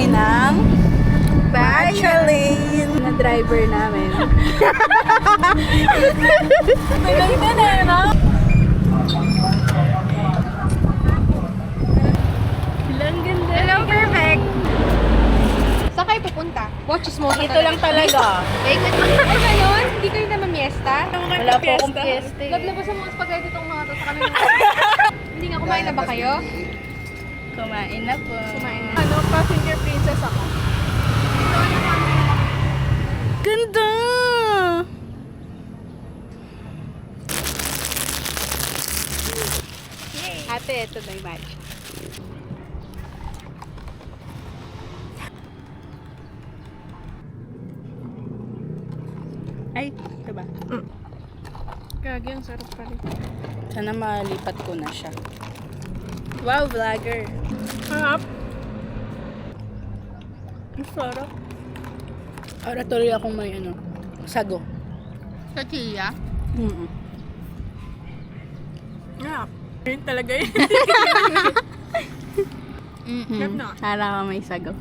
kami ng Bachelin na driver namin. Tagal ka na, no? Ilang ganda. Hello, perfect! Saan kayo pupunta? Watch mo. Ito lang talaga. Ikot mo. Ay, ngayon? Hindi kayo na mamiesta? Wala po akong fiesta eh. Lablabas ang mga spaghetti itong mga to sa kanila. Hindi nga, kumain na ba kayo? Kumain na po. Kumain na. Ano, passenger princess ako. Ganda! Ate, ito na yung match. Ay, ito ba? Gagi, ang sarap pa rin. Sana malipat ko na siya. Wow, vlogger. Harap. Ang sarap. Para tuloy akong may sago. Sa Chia? Yeah. Yun talaga yun. Mm-mm. Para ka may sago.